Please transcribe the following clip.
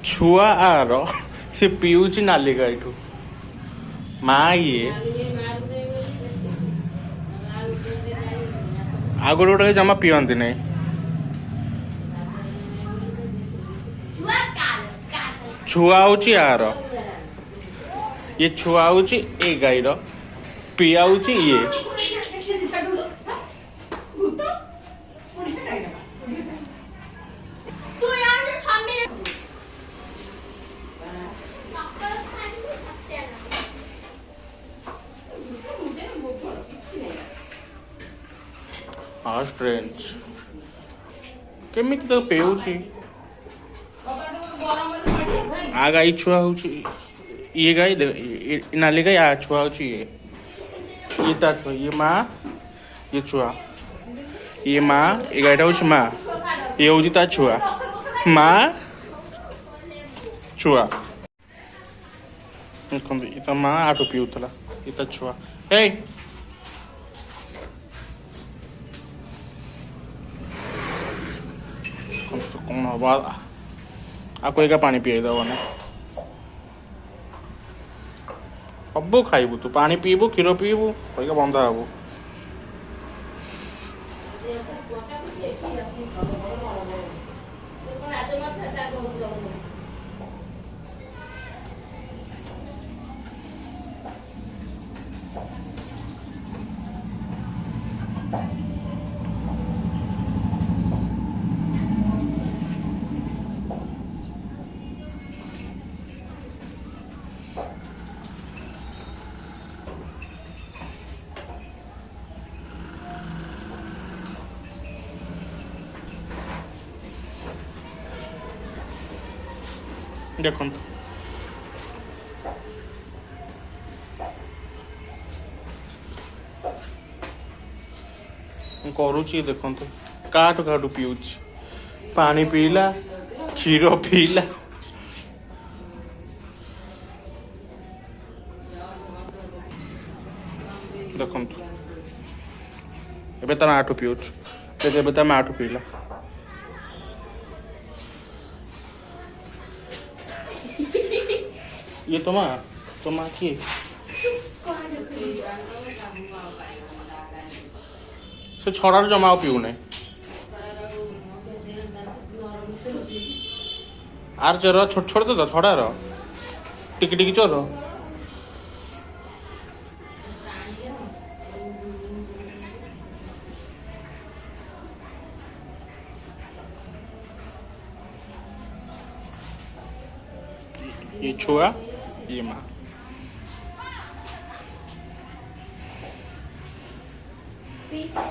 छुआ आर से पीऊची नाली गाईठू माँ ये आगुड़ गोटे जमा पियंती नहीं छुआ होची आर ये छुआ होची ए गाईर पिया होची ये हाँ स्ट्रेंज केमिति तो पेउची आ गाई छुआ होची ये गाई नाली गाई आ छुआ होची ये ता छुआ ये माँ ये छुआ ये माँ ये गाईटा होची माँ ये होची ता छुआ माँ छुआ देखो ये माँ आटो पिउतला ये ता छुआ हे कौन हवा आपको एक पानी पिए दबने सब खाइबू तू पानी पीबू क्षीर पीबू कहीं बंधा हबू देखो करुची देखो काटू काटू पीऊची पानी पीला क्षीर पीला देखो एबे तमे आठू पीऊछु एबे तमे आठू पीला ये तो माँ किए से छड़ा जमा पीऊ नहीं आर चोर छोट छोट तो छड़ा टिकी टिकी चोर ये छुआ ये माँ Pizza